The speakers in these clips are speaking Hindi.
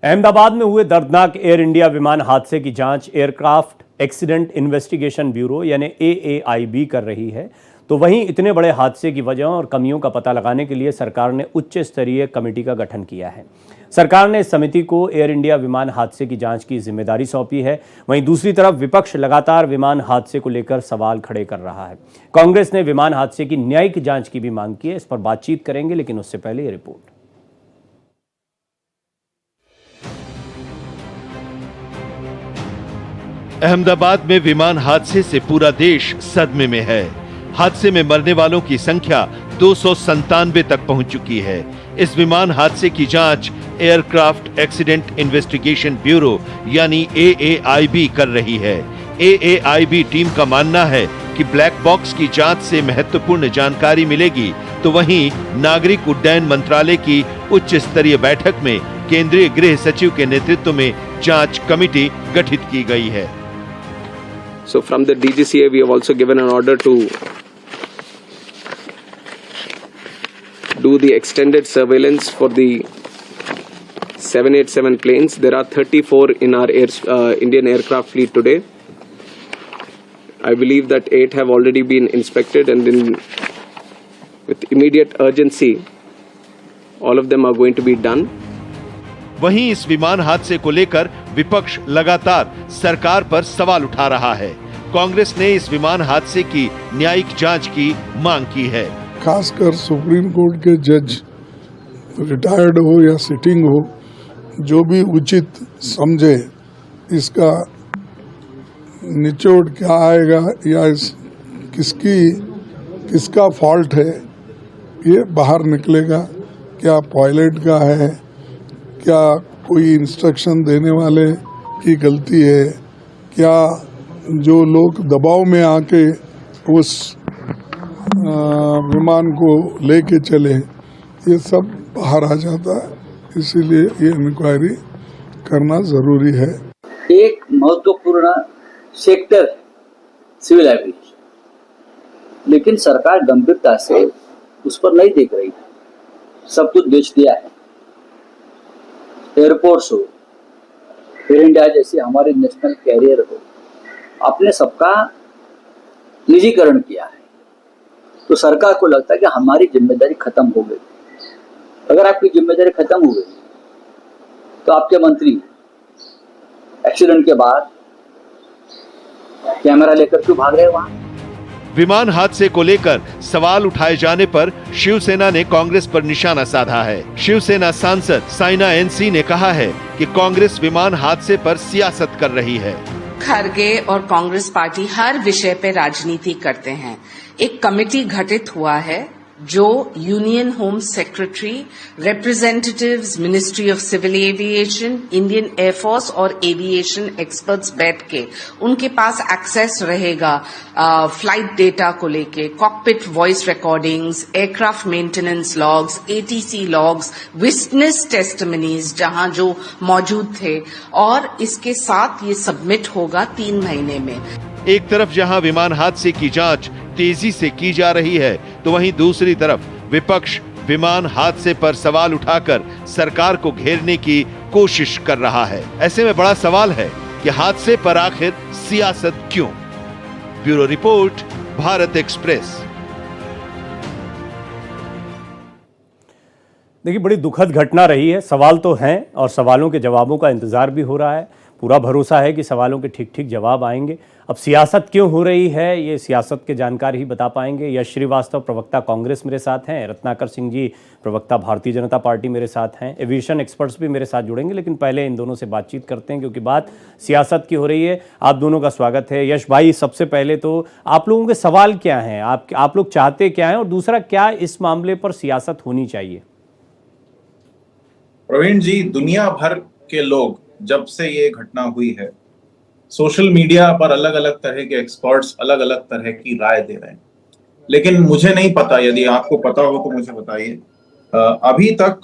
अहमदाबाद में हुए दर्दनाक एयर इंडिया विमान हादसे की जांच एयरक्राफ्ट एक्सीडेंट इन्वेस्टिगेशन ब्यूरो यानी AAIB कर रही है। तो वहीं इतने बड़े हादसे की वजह और कमियों का पता लगाने के लिए सरकार ने उच्च स्तरीय कमेटी का गठन किया है। सरकार ने इस समिति को एयर इंडिया विमान हादसे की जांच की जिम्मेदारी सौंपी है। वहीं दूसरी तरफ विपक्ष लगातार विमान हादसे को लेकर सवाल खड़े कर रहा है। कांग्रेस ने विमान हादसे की न्यायिक जांच की भी मांग की है। इस पर बातचीत करेंगे, लेकिन उससे पहले ये रिपोर्ट। अहमदाबाद में विमान हादसे से पूरा देश सदमे में है। हादसे में मरने वालों की संख्या 297 तक पहुंच चुकी है। इस विमान हादसे की जांच एयरक्राफ्ट एक्सीडेंट इन्वेस्टिगेशन ब्यूरो यानी AAIB कर रही है। AAIB टीम का मानना है कि ब्लैक बॉक्स की जांच से महत्वपूर्ण जानकारी मिलेगी। तो वहीं नागरिक उड्डयन मंत्रालय की उच्च स्तरीय बैठक में केंद्रीय गृह सचिव के नेतृत्व में जांच कमेटी गठित की गई है। So from the DGCA, we have also given an order to do the extended surveillance for the 787 planes. There are 34 in our Indian aircraft fleet today. I believe that 8 have already been inspected, and with immediate urgency, all of them are going to be done. वहीं इस विमान हादसे को लेकर विपक्ष लगातार सरकार पर सवाल उठा रहा है। कांग्रेस ने इस विमान हादसे की न्यायिक जांच की मांग की है। खासकर सुप्रीम कोर्ट के जज, रिटायर्ड हो या सिटिंग हो, जो भी उचित समझे इसका निचोड़ क्या आएगा या किसका फॉल्ट है, ये बाहर निकलेगा। क्या पायलट का है, क्या कोई इंस्ट्रक्शन देने वाले की गलती है, क्या जो लोग दबाव में आके उस विमान को लेके चले, ये सब बाहर आ जाता है। इसीलिए ये इंक्वायरी करना जरूरी है। एक महत्वपूर्ण सेक्टर सिविल एविएशन, लेकिन सरकार गंभीरता से उस पर नहीं देख रही है। सब कुछ बेच दिया है। एयरपोर्ट्स हो, एयर इंडिया जैसे हमारे नेशनल कैरियर हो, आपने सबका निजीकरण किया है। तो सरकार को लगता है कि हमारी जिम्मेदारी खत्म हो गई। अगर आपकी जिम्मेदारी खत्म हो गई तो आपके मंत्री एक्सीडेंट के बाद कैमरा लेकर क्यों भाग रहे वहां? विमान हादसे को लेकर सवाल उठाए जाने पर शिवसेना ने कांग्रेस पर निशाना साधा है। शिवसेना सांसद साइना NC ने कहा है कि कांग्रेस विमान हादसे पर सियासत कर रही है। खड़गे और कांग्रेस पार्टी हर विषय पे राजनीति करते हैं। एक कमेटी गठित हुआ है जो union home secretary, representatives, ministry of civil aviation, Indian air force और एविएशन एक्सपर्ट्स बैठ के उनके पास एक्सेस रहेगा फ्लाइट डेटा को लेके, cockpit voice recordings, aircraft maintenance logs, ATC logs, witness testimonies जहां जो मौजूद थे, और इसके साथ ये सबमिट होगा 3 महीने में। एक तरफ जहां विमान हादसे की जांच तेजी से की जा रही है, तो वहीं दूसरी तरफ विपक्ष विमान हादसे पर सवाल उठाकर सरकार को घेरने की कोशिश कर रहा है। ऐसे में बड़ा सवाल है कि हादसे पर आखिर सियासत क्यों? Bureau report, Bharat express. देखिए, बड़ी दुखद घटना रही है। सवाल तो हैं और सवालों के जवाबों का इंतजार भी हो रहा है। पूरा भरोसा है कि सवालों के ठीक ठीक जवाब आएंगे। अब सियासत क्यों हो रही है, ये सियासत के जानकार ही बता पाएंगे। यश श्रीवास्तव, प्रवक्ता कांग्रेस, मेरे साथ हैं। रत्नाकर सिंह जी, प्रवक्ता भारतीय जनता पार्टी, मेरे साथ हैं। एविएशन एक्सपर्ट्स भी मेरे साथ जुड़ेंगे, लेकिन पहले इन दोनों से बातचीत करते हैं क्योंकि बात सियासत की हो रही है। आप दोनों का स्वागत है। यश भाई, सबसे पहले तो आप लोगों के सवाल क्या हैं, आप लोग चाहते क्या हैं, और दूसरा, क्या इस मामले पर सियासत होनी चाहिए? प्रवीण जी, दुनिया भर के लोग जब से ये घटना हुई है, सोशल मीडिया पर अलग अलग तरह के एक्सपर्ट्स अलग अलग तरह की राय दे रहे हैं। लेकिन मुझे नहीं पता, यदि आपको पता हो तो मुझे बताइए। अभी तक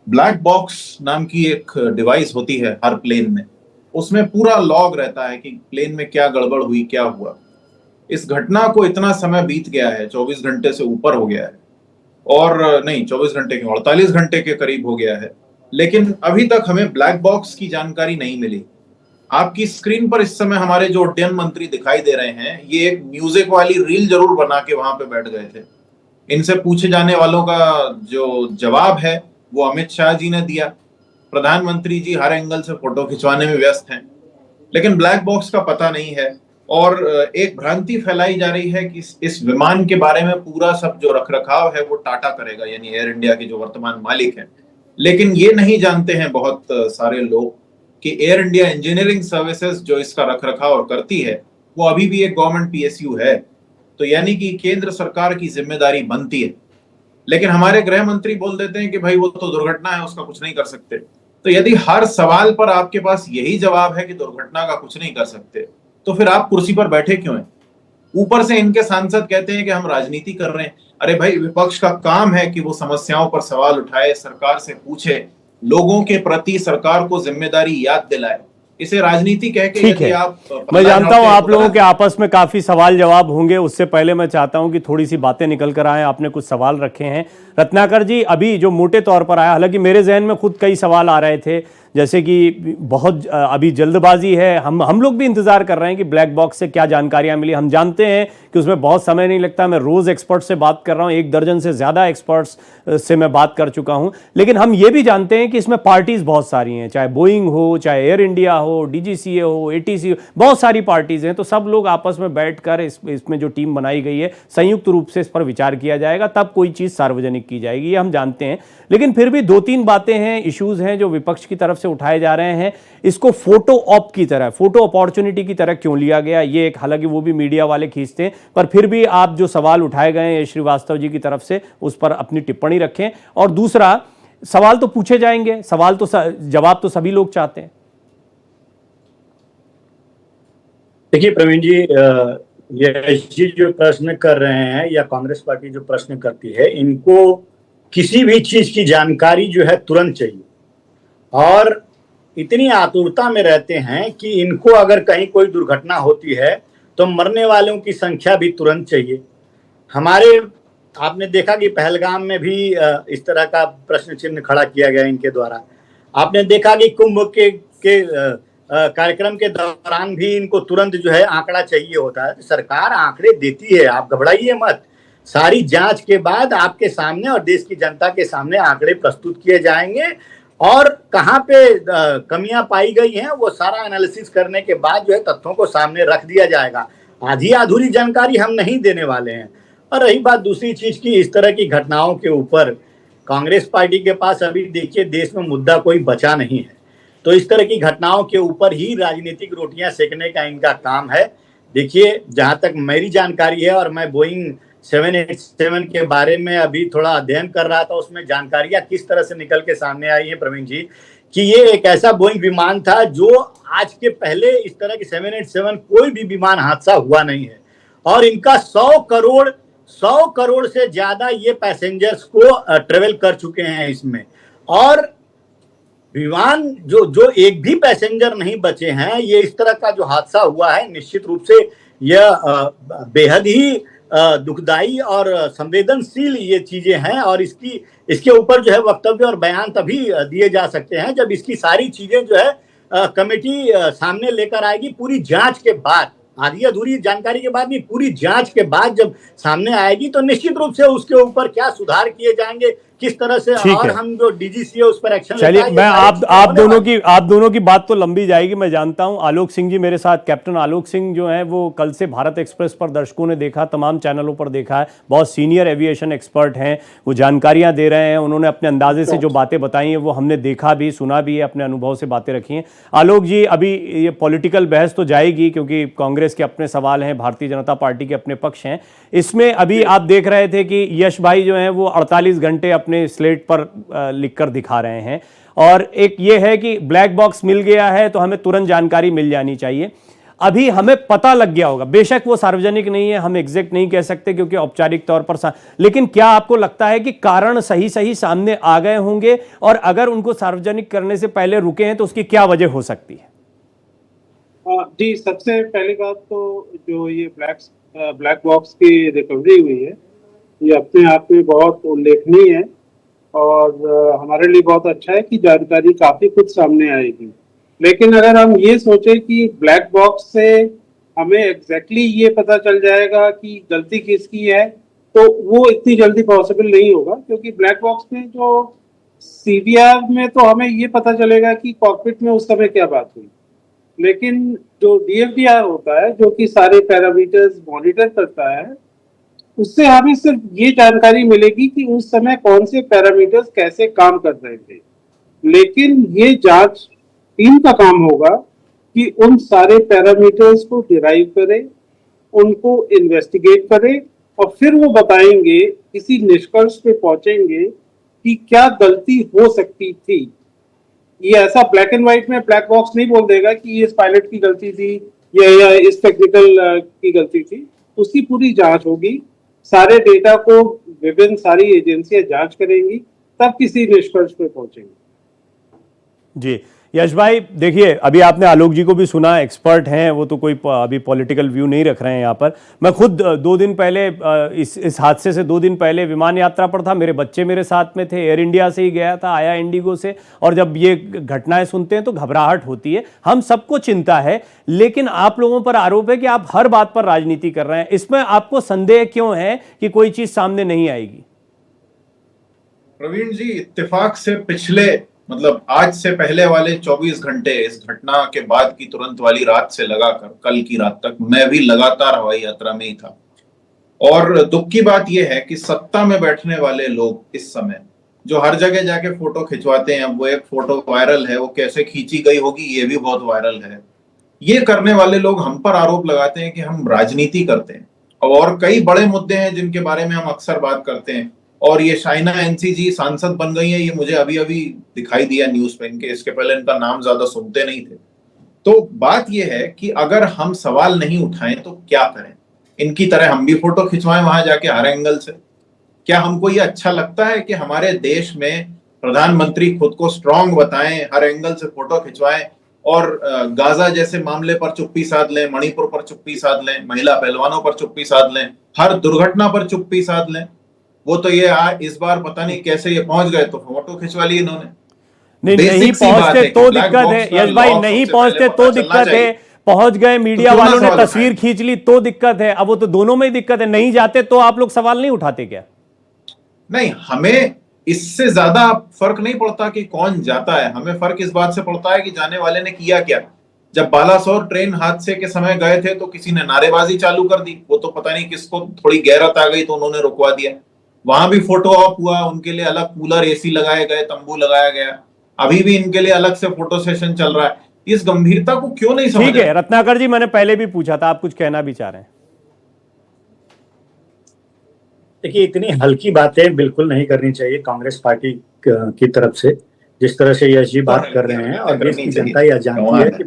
ब्लैक बॉक्स नाम की एक डिवाइस होती है हर प्लेन में, उसमें पूरा लॉग रहता है कि प्लेन में क्या गड़बड़ हुई, क्या हुआ। इस घटना को इतना समय बीत गया है, 24 घंटे से ऊपर हो गया है, और नहीं 24 घंटे के 48 घंटे के करीब हो गया है, लेकिन अभी तक हमें ब्लैक बॉक्स की जानकारी नहीं मिली। आपकी स्क्रीन पर इस समय हमारे जो उड्डयन मंत्री दिखाई दे रहे हैं, ये एक म्यूजिक वाली रील जरूर बना के वहां पे बैठ गए थे। इनसे पूछे जाने वालों का जो जवाब है वो अमित शाह जी ने दिया। प्रधानमंत्री जी हर एंगल से फोटो खिंचवाने में व्यस्त हैं, लेकिन ब्लैक बॉक्स का पता नहीं है। और एक भ्रांति फैलाई जा रही है कि इस विमान के बारे में पूरा सब जो रखरखाव है वो टाटा करेगा, यानी एयर इंडिया के जो वर्तमान मालिक हैं। लेकिन ये नहीं जानते हैं बहुत सारे लोग कि एयर इंडिया इंजीनियरिंग सर्विसेज जो इसका रखरखाव करती है वो अभी भी एक गवर्नमेंट पीएसयू है, तो यानी कि केंद्र सरकार की जिम्मेदारी बनती है। लेकिन हमारे गृह मंत्री बोल देते हैं कि भाई वो तो दुर्घटना है, उसका कुछ नहीं कर सकते। तो यदि हर सवाल पर आपके पास यही जवाब है कि दुर्घटना का कुछ नहीं कर सकते, तो फिर आप कुर्सी पर बैठे क्यों हैं? ऊपर से इनके सांसद कहते हैं कि हम राजनीति कर रहे हैं। अरे भाई, विपक्ष का काम है कि वो समस्याओं पर सवाल उठाए, सरकार से पूछे, लोगों के प्रति सरकार को जिम्मेदारी याद दिलाए। इसे राजनीति कह के ठीक है, आप मैं जानता हूं आप लोगों के आपस में काफी सवाल जवाब होंगे। उससे पहले मैं चाहता हूं कि थोड़ी सी बातें निकल कर आए। आपने कुछ सवाल रखे हैं रत्नाकर जी, अभी जो मोटे तौर पर आया, हालांकि मेरे जहन में खुद कई सवाल आ रहे थे, जैसे कि बहुत अभी जल्दबाजी है, हम लोग भी इंतजार कर रहे हैं कि ब्लैक बॉक्स से क्या जानकारियां मिली। हम जानते हैं कि उसमें बहुत समय नहीं लगता। मैं रोज एक्सपर्ट से बात कर रहा हूं, 1 दर्जन से ज्यादा एक्सपर्ट्स से मैं बात कर चुका हूं। लेकिन हम ये भी जानते हैं कि इसमें पार्टीज बहुत सारी हैं, चाहे बोइंग हो, चाहे एयर इंडिया हो, डीजीसीए हो, एटीसी हो, बहुत सारी पार्टीज हैं। तो सब लोग आपस में बैठकर इसमें जो टीम बनाई गई है, संयुक्त रूप से इस पर विचार किया जाएगा, तब कोई चीज सार्वजनिक की जाएगी, ये हम जानते हैं। लेकिन फिर भी 2-3 बातें हैं, इश्यूज हैं जो विपक्ष की तरफ से उठाए जा रहे हैं। इसको फोटो ऑप की तरह, फोटो अपॉर्चुनिटी की तरह क्यों लिया गया, ये एक, हालांकि वो भी मीडिया वाले खींचते हैं, पर फिर भी आप जो सवाल उठाए गए हैं श्रीवास्तव जी की तरफ से, उस पर अपनी टिप्पणी रखें। और दूसरा, सवाल तो पूछे जाएंगे, सवाल तो जवाब तो सभी लोग चाहते हैं। देखिए प्रवीण जी, ये जो प्रश्न कर रहे हैं या कांग्रेस पार्टी जो प्रश्न करती है, इनको किसी भी चीज की जानकारी जो है तुरंत चाहिए, और इतनी आतुरता में रहते हैं कि इनको अगर कहीं कोई दुर्घटना होती है तो मरने वालों की संख्या भी तुरंत चाहिए। हमारे, आपने देखा कि पहलगाम में भी इस तरह का प्रश्न चिन्ह खड़ा किया गया इनके द्वारा। आपने देखा कि कुंभ के कार्यक्रम के दौरान भी इनको तुरंत जो है आंकड़ा चाहिए होता है। सरकार आंकड़े देती है, आप घबराइए मत। सारी जांच के बाद आपके सामने और देश की जनता के सामने आंकड़े प्रस्तुत किए जाएंगे, और कहाँ पे कमियां पाई गई हैं वो सारा एनालिसिस करने के बाद जो है तथ्यों को सामने रख दिया जाएगा। आधी अधूरी जानकारी हम नहीं देने वाले हैं। और रही बात दूसरी चीज की, इस तरह की घटनाओं के ऊपर कांग्रेस पार्टी के पास अभी देखिए देश में मुद्दा कोई बचा नहीं है, तो इस तरह की घटनाओं के ऊपर ही राजनीतिक रोटियां सेकने का इनका काम है। देखिए, जहां तक मेरी जानकारी है, और मैं बोइंग 787 के बारे में अभी थोड़ा अध्ययन कर रहा था, उसमें जानकारियां किस तरह से निकल के सामने आई है प्रवीण जी, कि ये एक ऐसा बोइंग विमान था जो आज के पहले इस तरह की 787 कोई भी विमान हादसा हुआ नहीं है, और इनका 100 करोड़ से ज्यादा ये पैसेंजर्स को ट्रेवल कर चुके हैं इसमें, और विमान जो एक भी पैसेंजर नहीं बचे हैं। ये इस तरह का जो हादसा हुआ है, निश्चित रूप से यह बेहद ही दुखदाई और संवेदनशील ये चीजें हैं, और इसके ऊपर जो है वक्तव्य और बयान तभी दिए जा सकते हैं जब इसकी सारी चीजें जो है कमेटी सामने लेकर आएगी, पूरी जांच के बाद। आधी अधूरी जानकारी के बाद नहीं, पूरी जांच के बाद जब सामने आएगी तो निश्चित रूप से उसके ऊपर क्या सुधार किए जाएंगे, किस तरह से, और हम जो डीजीसी है उस पर एक्शन। चलिए, मैं आप दोनों की बात तो लंबी जाएगी, मैं जानता हूं। आलोक सिंह जी मेरे साथ, कैप्टन आलोक सिंह जो हैं वो कल से भारत एक्सप्रेस पर दर्शकों ने देखा, तमाम चैनलों पर देखा है, बहुत सीनियर एविएशन एक्सपर्ट हैं, वो जानकारियां दे रहे हैं। उन्होंने अपने अंदाजे से जो बातें बताई हैं वो हमने देखा भी, सुना भी है, अपने अनुभव से बातें रखी हैं। आलोक जी, अभी ये पॉलिटिकल बहस तो जाएगी, क्योंकि कांग्रेस के अपने सवाल हैं, भारतीय जनता पार्टी के अपने पक्ष हैं। इसमें अभी आप देख रहे थे कि यश भाई जो हैं वो 48 घंटे अपने स्लेट पर लिखकर दिखा रहे हैं, और एक ये है कि ब्लैक बॉक्स मिल गया है तो हमें तुरंत जानकारी मिल जानी चाहिए। अभी हमें पता लग गया होगा, बेशक वो सार्वजनिक नहीं है, हम एग्जैक्ट नहीं कह सकते क्योंकि औपचारिक तौर पर, लेकिन क्या आपको लगता है कि कारण सही सामने आ गए होंगे, और अगर उनको सार्वजनिक करने से पहले रुके हैं तो उसकी क्या वजह हो सकती है? जी, सबसे पहली बात तो जो ये ब्लैक ब्लैक बॉक्स की रिकवरी हुई है, ये अपने आप में बहुत उल्लेखनीय है और हमारे लिए बहुत अच्छा है कि जानकारी काफी कुछ सामने आएगी। लेकिन अगर हम ये सोचें कि ब्लैक बॉक्स से हमें एग्जैक्टली ये पता चल जाएगा कि गलती किसकी है, तो वो इतनी जल्दी पॉसिबल नहीं होगा, क्योंकि ब्लैक बॉक्स में जो सीवीआर में तो हमें ये पता चलेगा कि कॉकपिट में उस समय क्या बात हुई, लेकिन जो डीएफडीआर होता है जो कि सारे पैरामीटर्स मॉनिटर करता है, उससे हमें सिर्फ ये जानकारी मिलेगी कि उस समय कौन से पैरामीटर्स कैसे काम कर रहे थे। लेकिन ये जांच टीम का काम होगा कि उन सारे पैरामीटर्स को डिराइव करे, उनको इन्वेस्टिगेट करे और फिर वो बताएंगे, किसी निष्कर्ष पे पहुंचेंगे कि क्या गलती हो सकती थी। ये ऐसा ब्लैक एंड व्हाइट में ब्लैक बॉक्स नहीं बोल देगा कि ये इस पायलट की गलती थी या इस टेक्निकल की गलती थी। उसकी पूरी जांच होगी, सारे डेटा को विभिन्न सारी एजेंसियां जांच करेंगी, तब किसी निष्कर्ष पे पहुंचेंगे। जी यश भाई, देखिए अभी आपने आलोक जी को भी सुना, एक्सपर्ट हैं वो, तो कोई अभी पॉलिटिकल व्यू नहीं रख रहे हैं यहाँ पर। मैं खुद 2 दिन पहले इस हादसे से 2 दिन पहले विमान यात्रा पर था, मेरे बच्चे मेरे साथ में थे, एयर इंडिया से ही गया था, आया इंडिगो से, और जब ये घटनाएं सुनते हैं तो घबराहट होती है, हम सबको चिंता है। लेकिन आप लोगों पर आरोप है कि आप हर बात पर राजनीति कर रहे हैं, इसमें आपको संदेह क्यों है कि कोई चीज सामने नहीं आएगी? प्रवीण जी, इत्तेफाक से पिछले मतलब आज से पहले वाले 24 घंटे, इस घटना के बाद की तुरंत वाली रात से लगाकर कल की रात तक मैं भी लगातार हवाई यात्रा में ही था। और दुख की बात यह है कि सत्ता में बैठने वाले लोग इस समय जो हर जगह जाके फोटो खिंचवाते हैं, वो एक फोटो वायरल है, वो कैसे खींची गई होगी ये भी बहुत वायरल है। ये करने वाले लोग हम पर आरोप लगाते हैं कि हम राजनीति करते हैं, और कई बड़े मुद्दे हैं जिनके बारे में हम अक्सर बात करते हैं। और ये शाइना एनसीजी सांसद बन गई है, ये मुझे अभी अभी दिखाई दिया न्यूज पे, इनके इसके पहले इनका नाम ज्यादा सुनते नहीं थे। तो बात ये है कि अगर हम सवाल नहीं उठाएं तो क्या करें? इनकी तरह हम भी फोटो खिंचवाएं वहां जाके हर एंगल से? क्या हमको ये अच्छा लगता है कि हमारे देश में प्रधानमंत्री खुद को स्ट्रांग बताएं, हर एंगल से फोटो खिंचवाएं, और गाजा जैसे मामले पर चुप्पी साध लें, मणिपुर पर चुप्पी साध लें, महिला पहलवानों पर चुप्पी साध लें, हर दुर्घटना पर चुप्पी साध लें? वो तो ये इस बार पता नहीं कैसे ये पहुंच गए, तो फोटो खिंचवा ली इन्होंने। नहीं पहुंचते तो दिक्कत है यश भाई, नहीं पहुंचते तो दिक्कत है, पहुंच गए मीडिया वालों ने तस्वीर खींच ली तो दिक्कत है। अब वो तो दोनों में ही दिक्कत है, नहीं जाते तो आप लोग सवाल नहीं उठाते क्या? नहीं, हमें इससे ज्यादा फर्क नहीं पड़ता कि कौन जाता है, हमें फर्क इस बात से पड़ता है कि जाने वाले ने किया क्या। जब बालासोर ट्रेन हादसे के समय गए थे तो किसी ने नारेबाजी चालू कर दी, वो तो पता नहीं किसको थोड़ी गैरत आ गई तो उन्होंने रुकवा दिया। वहां भी फोटो ऑप हुआ, उनके लिए अलग कूलर एसी लगाए गए, तंबू लगाया गया, अभी भी इनके लिए अलग से फोटो सेशन चल रहा है। इस गंभीरता को क्यों नहीं समझ? ठीक है रत्नाकर जी, मैंने पहले भी पूछा था, आप कुछ कहना भी चाह रहे हैं? देखिए, इतनी हल्की बातें बिल्कुल नहीं करनी चाहिए कांग्रेस पार्टी की तरफ से, जिस तरह से यश जी बात कर रहे हैं। और देश की जनता यह जानती है कि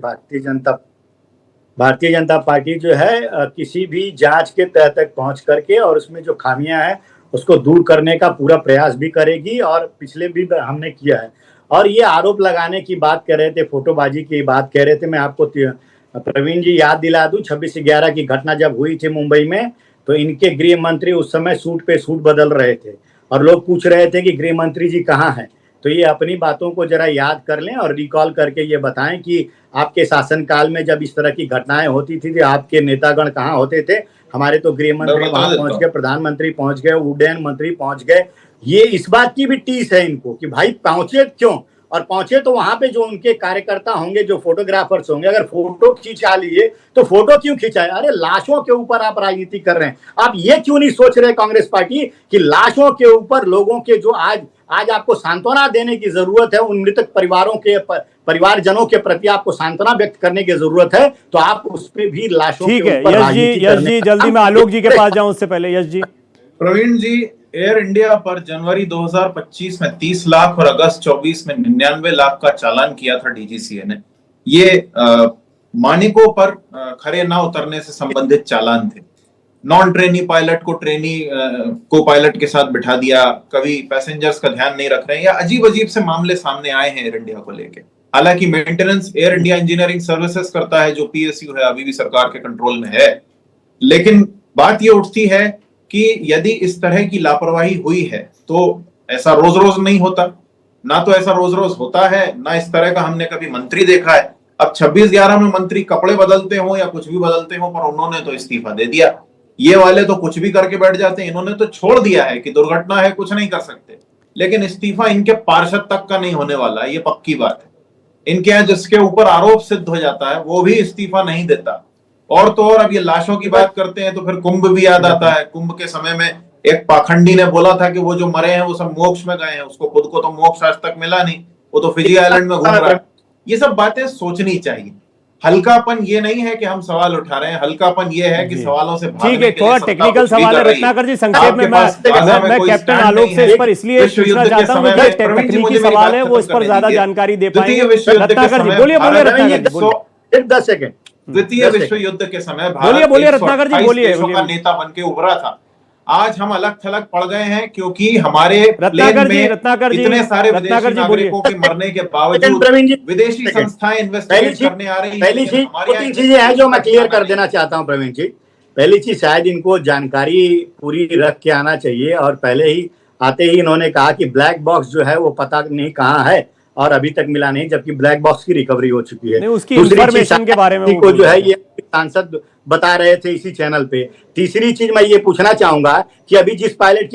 भारतीय जनता पार्टी जो है किसी भी जांच के तह तक पहुंच करके और उसमें जो खामियां हैं उसको दूर करने का पूरा प्रयास भी करेगी, और पिछले भी हमने किया है। और ये आरोप लगाने की बात कर रहे थे, फोटोबाजी की बात कह रहे थे, मैं आपको प्रवीण जी याद दिला दूं, 26/11 की घटना जब हुई थी मुंबई में, तो इनके गृह मंत्री उस समय सूट पे सूट बदल रहे थे और लोग पूछ रहे थे कि गृह मंत्री जी कहाँ हैं। तो ये अपनी बातों को जरा याद कर लें और रिकॉल करके ये बताएं कि आपके शासनकाल में जब इस तरह की घटनाएं होती थी तो आपके नेतागण कहाँ होते थे। हमारे तो गृह मंत्री वहां पहुंच गए, प्रधानमंत्री पहुंच गए, उड्डयन मंत्री पहुंच गए। ये इस बात की भी टीस है इनको कि भाई पहुंचे क्यों, और पहुंचे तो वहां पे जो उनके कार्यकर्ता होंगे, जो फोटोग्राफर्स होंगे, अगर फोटो खिंचा लिए तो फोटो क्यों खिंचाए? अरे लाशों के ऊपर आप राजनीति कर रहे हैं। आप ये क्यों नहीं सोच रहे कांग्रेस पार्टी कि लाशों के ऊपर लोगों के जो आज आपको सांत्वना देने की जरूरत है, उन मृतक परिवारों के परिवारजनों के प्रति आपको सांत्वना व्यक्त करने की जरूरत है, तो आप उस पर भी लाशों के ऊपर यश जी जल्दी मैं आलोक जी के पास जाऊं उससे पहले यश जी। प्रवीण जी, एयर इंडिया पर जनवरी 2025 में 30 लाख और अगस्त 24 में 99 लाख का चालान किया था डीजीसीए ने। ये मानिकों पर खरे ना उतरने से संबंधित चालान थे। नॉन ट्रेनी पायलट को ट्रेनी को पायलट के साथ बिठा दिया, कभी पैसेंजर्स का ध्यान नहीं रख रहे हैं, या अजीब अजीब से मामले सामने आए हैं एयर इंडिया को लेके। हालांकि maintenance air India engineering services करता है, जो पीएसयू है, अभी भी सरकार के कंट्रोल में है। लेकिन बात ये उठती है कि यदि इस तरह की लापरवाही हुई है तो ऐसा रोज रोज नहीं होता, ना तो ऐसा रोज रोज होता है, ना इस तरह का हमने कभी मंत्री देखा है। अब 26/11 में मंत्री कपड़े बदलते हो या कुछ भी बदलते हो, पर उन्होंने तो इस्तीफा दे दिया। ये वाले तो कुछ भी करके बैठ जाते हैं, इन्होंने तो छोड़ दिया है कि दुर्घटना है, कुछ नहीं कर सकते। लेकिन इस्तीफा इनके पार्षद तक का नहीं होने वाला, ये पक्की बात है। इनके यहाँ जिसके ऊपर आरोप सिद्ध हो जाता है वो भी इस्तीफा नहीं देता। और तो और अब ये लाशों की बात करते हैं तो फिर कुंभ भी याद आता है। कुंभ के समय में एक पाखंडी ने बोला था कि वो जो मरे हैं वो सब मोक्ष में गए हैं, उसको खुद को तो मोक्ष आज तक मिला नहीं, वो तो फिजी आइलैंड में घूम रहा है। ये सब बातें सोचनी चाहिए। हल्कापन ये नहीं है कि हम सवाल उठा रहे हैं, हल्कापन ये है कि सवालों से ठीक है, थोड़ा टेक्निकल सवाल है रत्नाकर जी, संक्षेप में मैं कैप्टन आलोक से इस पर इसलिए पूछना चाहता हूँ कि तकनीकी सवाल है, वो इस पर ज्यादा जानकारी दे पाएंगे। रत्नाकर जी बोलिए, रत्नाकर जी 10 सेकंड। द्वितीय विश्व युद्ध के समय बोलिए रत्नाकर जी, बोलिए। देशों का नेता बन के उभरा था। आज हम अलग थलग पड़ गए हैं क्योंकि हमारे रत्नाकर जी इतने सारे विदेशी नागरिकों के मरने के बावजूद विदेशी संस्थाएं इन्वेस्टिगेट करने आ रही हैं। पहली चीज, 2-3 चीजें हैं जो मैं क्लियर कर देना चाहता हूं प्रवीण जी। पहली चीज, शायद इनको जानकारी पूरी रख के आना चाहिए और पहले ही आते ही इन्होंने कहा कि ब्लैक बॉक्स जो है वो पता नहीं कहाँ है और अभी तक मिला नहीं, जबकि ब्लैक बॉक्स की रिकवरी हो चुकी है। उसकी इंफॉर्मेशन के बारे में को जो है ये सांसद बता रहे थे इसी चैनल पे। तीसरी चीज मैं ये पूछना चाहूंगा कि अभी जिस पायलट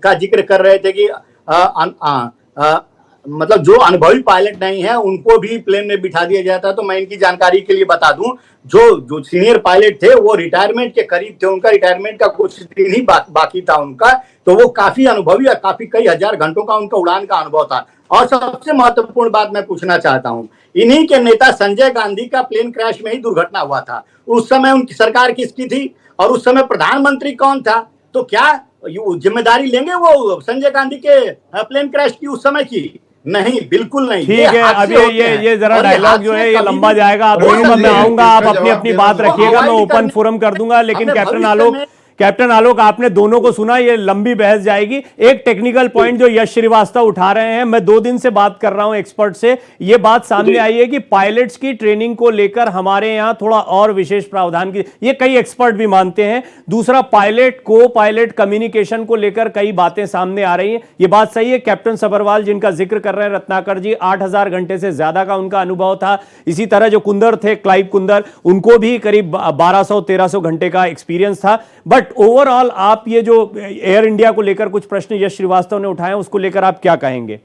का जिक्र कर रहे थे कि मतलब जो अनुभवी पायलट नहीं है उनको भी प्लेन में बिठा दिया जाता, तो मैं इनकी जानकारी के लिए बता दूं, जो सीनियर पायलट थे वो रिटायरमेंट के करीब थे, उनका रिटायरमेंट का कुछ दिन ही बाकी था उनका, तो वो काफी अनुभवी और काफी कई हजार घंटों का उनका उड़ान का अनुभव था। और सबसे महत्वपूर्ण बात मैं पूछना चाहता हूं, इन्हीं के नेता संजय गांधी का प्लेन क्रैश में ही दुर्घटना हुआ था। उस समय उनकी सरकार किसकी थी और उस समय प्रधानमंत्री कौन था? तो क्या जिम्मेदारी लेंगे वो संजय गांधी के प्लेन क्रैश की उस समय की? नहीं, बिल्कुल नहीं। ठीक है, अब ये जरा डायलॉग जो है ये लंबा जाएगा। आप दोनों में मैं आऊंगा, आप अपनी बात रखिएगा, मैं ओपन फोरम कर दूंगा। लेकिन कैप्टन आलोक आपने दोनों को सुना, ये लंबी बहस जाएगी। एक टेक्निकल पॉइंट जो यश श्रीवास्तव उठा रहे हैं, मैं 2 दिन से बात कर रहा हूं एक्सपर्ट से, ये बात सामने आई है कि पायलट्स की ट्रेनिंग को लेकर हमारे यहां थोड़ा और विशेष प्रावधान की, ये कई एक्सपर्ट भी मानते हैं। दूसरा, पायलट को पायलट कम्युनिकेशन को लेकर कई बातें सामने आ रही हैं। ये बात सही है। कैप्टन सभरवाल जिनका जिक्र कर रहे हैं रत्नाकर जी, 8000 घंटे से ज्यादा का उनका अनुभव था। इसी तरह जो कुंदर थे, क्लाइव कुंदर, उनको भी करीब 1200-1300 घंटे का एक्सपीरियंस था। बट ओवरऑल आप ये जो एयर इंडिया को लेकर कुछ प्रश्न यश श्रीवास्तव ने उठाए, उसको लेकर आप क्या कहेंगे?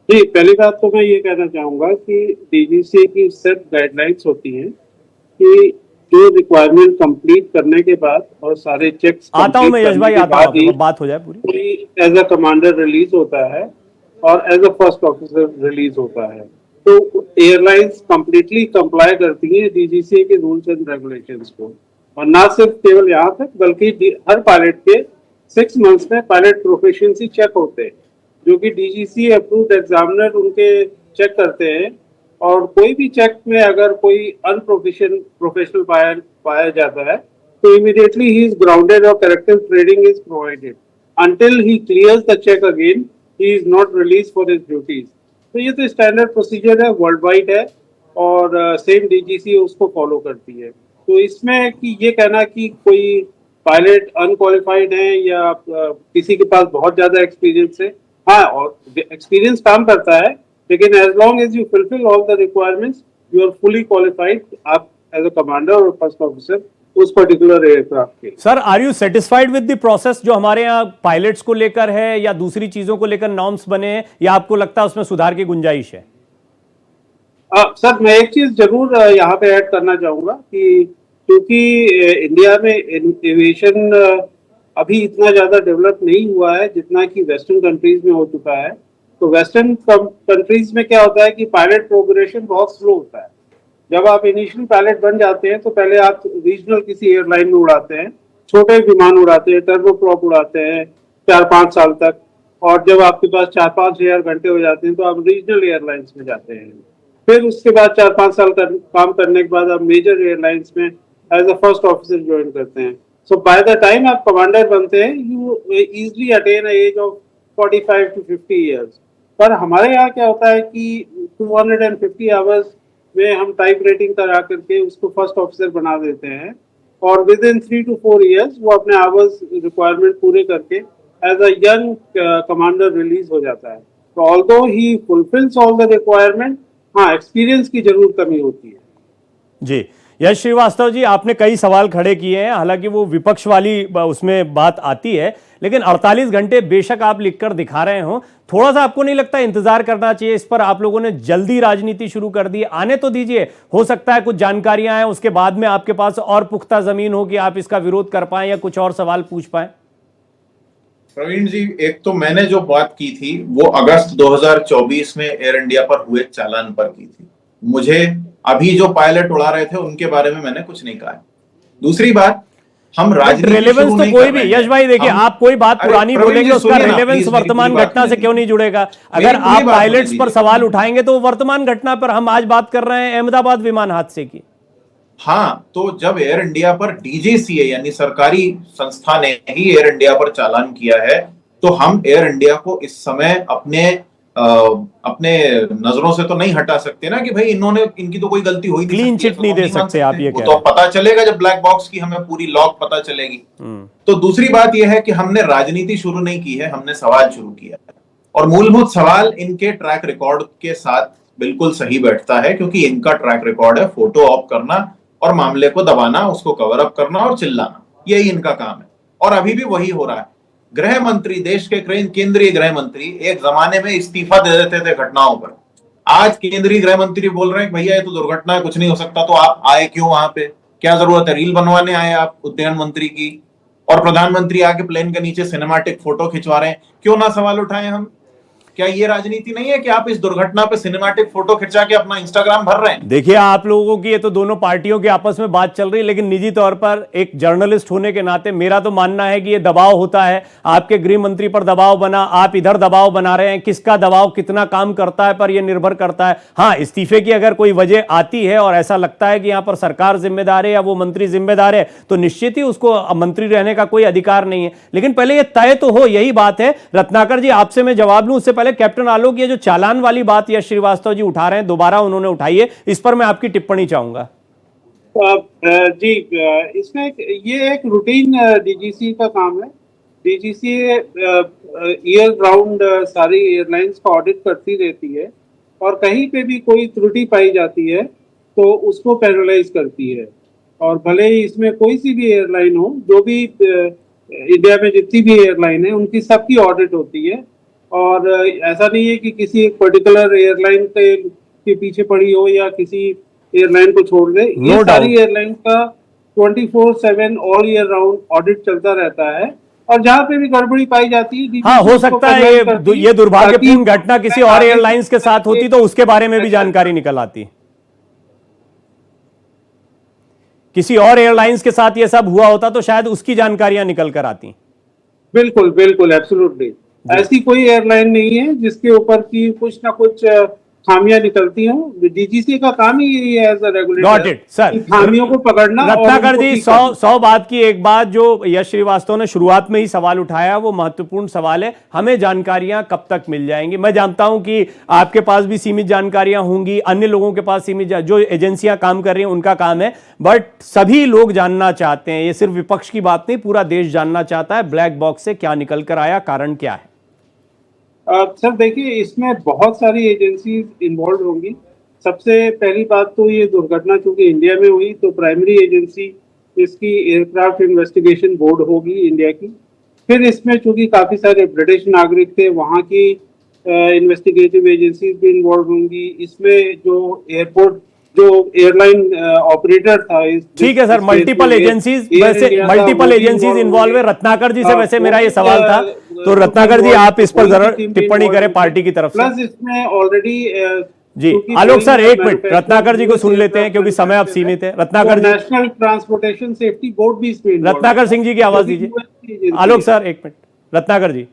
जी, पहली बात तो मैं ये कहना चाहूंगा कि डीजीसीए की सेट गाइडलाइंस होती हैं कि जो रिक्वायरमेंट कंप्लीट करने के बाद और सारे चेक्स आता हूं मैं यश भाई, आता हूं, बात हो जाए पूरी। एज अ कमांडर रिलीज होता है और as a first officer release होता है। तो एयरलाइंस कंप्लीटली कंप्लाई करती है डीजीसीए के रूल्स एंड रेगुलेशंस को, और ना सिर्फ केवल यहाँ तक बल्कि हर पायलट के 6 मंथ्स में पायलट प्रोफिशिएंसी चेक होते हैं, जो कि डीजीसीए अप्रूव्ड एग्जामिनर उनके चेक करते हैं। और कोई भी चेक में अगर कोई प्रोफेशनल पाया जाता है तो इमीडिएटली ही इज ग्राउंडेड और corrective training is provided until he clears the check again, he is not release for his duties. तो ये तो स्टैंडर्ड प्रोसीजर है, वर्ल्ड वाइड है, और सेम डीजीसीए उसको फॉलो करती है। तो इसमें कि ये कहना कि कोई पायलट अनक्वालिफाइड है या किसी के पास बहुत ज्यादा एक्सपीरियंस है, हाँ, और एक्सपीरियंस काम करता है, लेकिन as long as you fulfil all the requirements you are fully qualified, आप एज अ कमांडर और फर्स्ट ऑफिसर उस पर्टिकुलर एयरक्राफ्ट के। Sir, are you satisfied with the process जो हमारे यहाँ पायलट्स को लेकर है या दूसरी चीजों को लेकर नॉर्म्स बने हैं, या आपको लगता है उसमें सुधार की गुंजाइश है? सर, मैं एक चीज जरूर यहाँ पे ऐड करना चाहूंगा कि क्योंकि इंडिया में एविएशन अभी इतना ज्यादा डेवलप नहीं हुआ है जितना कि वेस्टर्न कंट्रीज में हो चुका है। तो वेस्टर्न कंट्रीज में क्या होता है कि पायलट प्रोग्रेशन बहुत स्लो होता है। जब आप इनिशियल पायलट बन जाते हैं तो पहले आप रीजनल किसी एयरलाइन में उड़ाते हैं, छोटे विमान उड़ाते हैं, टर्बोप्रॉप उड़ाते हैं 4-5 साल तक, और जब आपके पास 4-5 हजार घंटे हो जाते हैं तो आप रीजनल एयरलाइंस में जाते हैं। फिर उसके बाद 4-5 साल काम करने के बाद आप मेजर एयरलाइंस में as a first officer join करते हैं। सो बाय द टाइम आप कमांडर बनते हैं you easily attain age of 45 to 50 years. पर हमारे यहाँ क्या होता है कि 250 आवर्स में हम टाइप रेटिंग करा करके उसको फर्स्ट ऑफिसर बना देते हैं, और विद इन 3 to 4 years वो अपने आवर्स रिक्वायरमेंट पूरे करके as a young commander release हो जाता है। तो although he fulfils all the requirement, हाँ एक्सपीरियंस की जरूर कमी होती है। जी, यश श्रीवास्तव जी, आपने कई सवाल खड़े किए हैं, हालांकि वो विपक्ष वाली उसमें बात आती है, लेकिन 48 घंटे बेशक आप लिखकर दिखा रहे हो, थोड़ा सा आपको नहीं लगता इंतजार करना चाहिए इस पर? आप लोगों ने जल्दी राजनीति शुरू कर दी, आने तो दीजिए, हो सकता है कुछ जानकारियां आए, उसके बाद में आपके पास और पुख्ता जमीन हो कि आप इसका विरोध कर पाए या कुछ और सवाल पूछ पाए। प्रवीण जी, एक तो मैंने जो बात की थी वो अगस्त 2024 में एयर इंडिया पर हुए चालान पर की थी। मुझे अभी जो पायलट उड़ा रहे थे उनके बारे में मैंने कुछ नहीं कहा। दूसरी बात, हम राजनीति रेलेवेंस तो कोई भी, यश भाई देखिए, आप कोई बात पुरानी बोलेंगे उसका रेलेवेंस वर्तमान घटना से क्यों नहीं जुड़ेगा? अगर आप पायलट्स पर सवाल उठाएंगे तो वर्तमान घटना पर, हम आज बात कर रहे हैं अहमदाबाद विमान हादसे की। हाँ, तो जब एयर इंडिया पर डीजीसीए यानी सरकारी संस्था ने ही एयर इंडिया पर चालान किया है, तो हम एयर इंडिया को इस समय अपने नजरों से तो नहीं हटा सकते ना कि भाई इनकी तो कोई गलती हुई नहीं, क्लीन चिट नहीं दे सकते आप, ये वो तो पता चलेगा जब ब्लैक बॉक्स की हमें पूरी लॉग पता चलेगी। तो दूसरी बात यह है कि हमने राजनीति शुरू नहीं की है, हमने सवाल शुरू किया है, और मूलभूत सवाल इनके ट्रैक रिकॉर्ड के साथ बिल्कुल सही बैठता है, क्योंकि इनका ट्रैक रिकॉर्ड है फोटो ऑप करना और मामले को दबाना, उसको कवर अप करना और चिल्लाना, यही इनका काम है, और अभी भी वही हो रहा है। गृह मंत्री, देश के केंद्रीय गृह मंत्री एक जमाने में इस्तीफा दे देते थे घटनाओं पर, आज केंद्रीय गृह मंत्री बोल रहे हैं भैया ये तो दुर्घटना है, कुछ नहीं हो सकता, तो आप आए क्यों वहां पे? क्या जरूरत है? रील बनवाने आए आप उद्यान मंत्री की, और प्रधानमंत्री आके प्लेन के नीचे सिनेमैटिक फोटो खिंचवा रहे हैं, क्यों ना सवाल उठाएं हम? क्या ये राजनीति नहीं है कि आप इस दुर्घटना पे सिनेमैटिक फोटो खिंचा के अपना इंस्टाग्राम भर रहे हैं? देखिए, आप लोगों की ये तो दोनों पार्टियों के आपस में बात चल रही है, लेकिन निजी तौर पर एक जर्नलिस्ट होने के नाते मेरा तो मानना है कि ये दबाव होता है, आपके गृह मंत्री पर दबाव बना, आप इधर दबाव बना रहे हैं, किसका दबाव कितना काम करता है पर यह निर्भर करता है। हाँ, इस्तीफे की अगर कोई वजह आती है और ऐसा लगता है कि यहां पर सरकार जिम्मेदार है या वो मंत्री जिम्मेदार है, तो निश्चित ही उसको मंत्री रहने का कोई अधिकार नहीं है, लेकिन पहले यह तय तो हो, यही बात है। रत्नाकर जी, आपसे मैं जवाब लूं उससे पहले कैप्टन आलोक, ये जो चालान वाली बात यश श्रीवास्तव जी उठा रहे हैं, दोबारा उन्होंने उठाई है, इस पर मैं आपकी टिप्पणी चाहूंगा। जी, इसमें ये एक रूटीन डीजीसी का काम है। डीजीसी ईयर राउंड सारी एयरलाइंस का ऑडिट करती रहती है, और कहीं पे भी कोई त्रुटि पाई जाती है तो उसको पेनलाइज करती है, और भले ही इसमें कोई सी भी एयरलाइन हो, जो भी इंडिया में जितनी भी एयरलाइन है उनकी सबकी ऑडिट होती है, और ऐसा नहीं है कि किसी एक पर्टिकुलर एयरलाइन के पीछे पड़ी हो या किसी एयरलाइन को छोड़ दे। ये सारी एयरलाइन का 24/7 ऑल ईयर राउंड ऑडिट चलता रहता है, और जहां पे भी गड़बड़ी पाई जाती है, हाँ, हो सकता है ये दुर्भाग्यपूर्ण घटना किसी और एयरलाइंस के साथ होती तो उसके बारे में भी जानकारी निकल आती, किसी और एयरलाइंस के साथ ये सब हुआ होता तो शायद उसकी जानकारियां निकल कर आती। बिल्कुल बिल्कुल, एब्सोल्युटली। ऐसी कोई एयरलाइन नहीं है जिसके ऊपर की कुछ ना कुछ खामियां निकलती हों। डीजीसी का काम ही यही है एज अ रेगुलेटर, सर, खामियों को पकड़ना। रत्नाकर जी, 100 बात की एक बात जो यश श्रीवास्तव ने शुरुआत में ही सवाल उठाया, वो महत्वपूर्ण सवाल है, हमें जानकारियां कब तक मिल जाएंगी? मैं जानता हूं कि आपके पास भी सीमित जानकारियां होंगी, अन्य लोगों के पास सीमित, जो एजेंसियां काम कर रही हैं उनका काम है, बट सभी लोग जानना चाहते हैं, ये सिर्फ विपक्ष की बात नहीं, पूरा देश जानना चाहता है, ब्लैक बॉक्स से क्या निकल कर आया, कारण क्या है? सर देखिए, इसमें बहुत सारी एजेंसीज इन्वॉल्व होंगी। सबसे पहली बात तो ये दुर्घटना चूंकि इंडिया में हुई, तो प्राइमरी एजेंसी इसकी एयरक्राफ्ट इन्वेस्टिगेशन बोर्ड होगी इंडिया की। फिर इसमें चूंकि काफी सारे ब्रिटिश नागरिक थे, वहाँ की इन्वेस्टिगेटिव एजेंसीज भी इन्वॉल्व होंगी। इसमें जो एयरपोर्ट, जो एयरलाइन ऑपरेटर था, ठीक है सर, मल्टीपल एजेंसीज, वैसे मल्टीपल एजेंसीज इन्वॉल्व है। रत्नाकर जी से वैसे मेरा ये सवाल था, तो रत्नाकर जी आप इस पर जरा टिप्पणी करें पार्टी की तरफ से। प्लस इसमें ऑलरेडी जी, आलोक सर एक मिनट, रत्नाकर जी को सुन लेते हैं क्योंकि समय अब सीमित है। रत्नाकर जी, नेशनल ट्रांसपोर्टेशन सेफ्टी बोर्ड भी इसमें, रत्नाकर सिंह जी की आवाज दीजिए। आलोक सर एक मिनट, रत्नाकर जी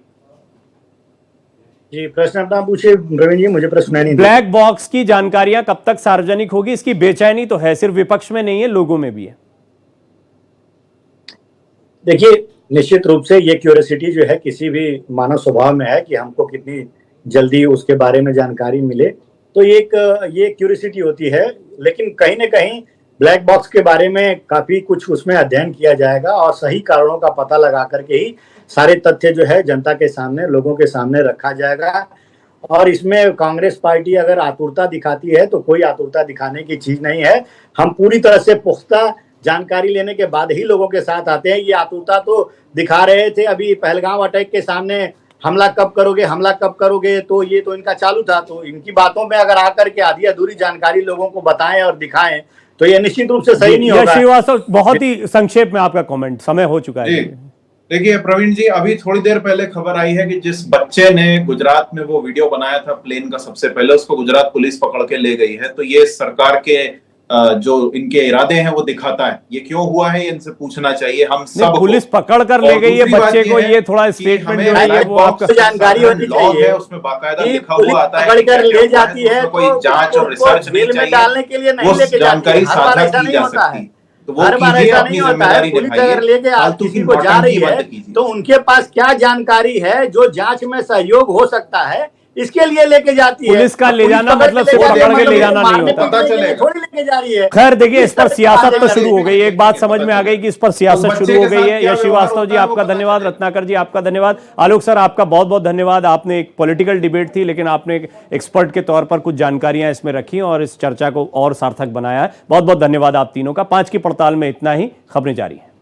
जी, प्रश्न अपना पूछिए प्रवीण जी, मुझे प्रश्न सुनाई नहीं। ब्लैक बॉक्स की जानकारियां कब तक सार्वजनिक होगी? इसकी बेचैनी तो है, सिर्फ विपक्ष में नहीं है, लोगों में भी है। देखिए, निश्चित रूप से ये क्यूरियोसिटी जो है किसी भी मानव स्वभाव में है कि हमको कितनी जल्दी उसके बारे में जानकारी मिले, तो ये क्यूरियोसिटी होती है। लेकिन कहीं ना कहीं ब्लैक बॉक्स के बारे में काफी कुछ उसमें अध्ययन किया जाएगा और सही कारणों का पता लगा करके ही सारे तथ्य जो है जनता के सामने, लोगों के सामने रखा जाएगा। और इसमें कांग्रेस पार्टी अगर आतुरता दिखाती है तो कोई आतुरता दिखाने की चीज नहीं है। हम पूरी तरह से पुख्ता जानकारी लेने के बाद ही लोगों के साथ आते हैं। ये आतुरता तो दिखा रहे थे अभी पहलगाम अटैक के सामने, हमला कब करोगे, तो ये तो इनका चालू था। तो इनकी बातों में अगर आकर के आधी अधूरी जानकारी लोगों को बताएं और दिखाएं तो ये निश्चित रूप से सही नहीं होगा। श्रीवास्तव, बहुत ही संक्षेप में आपका कमेंट, समय हो चुका है। देखिए प्रवीण जी, अभी थोड़ी देर पहले खबर आई है कि जिस बच्चे ने गुजरात में वो वीडियो बनाया था प्लेन का, सबसे पहले उसको गुजरात पुलिस पकड़ के ले गई है। तो ये सरकार के जो इनके इरादे हैं वो दिखाता है। ये क्यों हुआ है, इनसे पूछना चाहिए हम सब। पुलिस पकड़ कर ले गई है बच्चे को, ये थोड़ा स्टेटमेंट जो है वो आपका जानकारी होनी चाहिए है, उसमें बाकायदा लिखा हुआ आता है, पकड़ कर ले जाती है, कोई जांच और रिसर्च नहीं चाहिए, डालने के लिए नहीं लेके जानकारी साझा की जा सकती। तो वो कीजिए, अपनी जिम्मेदारी निभाइए, फालतू की को जा रही है मत कीजिए। तो उनके पास क्या जानकारी है जो जांच में सहयोग हो सकता है, इसके लिए लेके जाती है। पुलिस का ले जाना मतलब सिर्फ पकड़ के ले जाना नहीं होता, पता चलेगा थोड़ी लेके जा रही है। खैर देखिए, इस पर सियासत तो शुरू हो गई। एक बात समझ में आ गई कि इस पर सियासत शुरू हो गई है। यश श्रीवास्तव जी आपका धन्यवाद, रत्नाकर जी आपका धन्यवाद, आलोक सर आपका बहुत बहुत धन्यवाद। आपने एक पॉलिटिकल डिबेट थी लेकिन आपने एक एक्सपर्ट के तौर पर कुछ जानकारियां इसमें रखी और इस चर्चा को और सार्थक बनाया है। बहुत बहुत धन्यवाद आप तीनों का। 5 की पड़ताल में इतना ही। खबरें जारी हैं।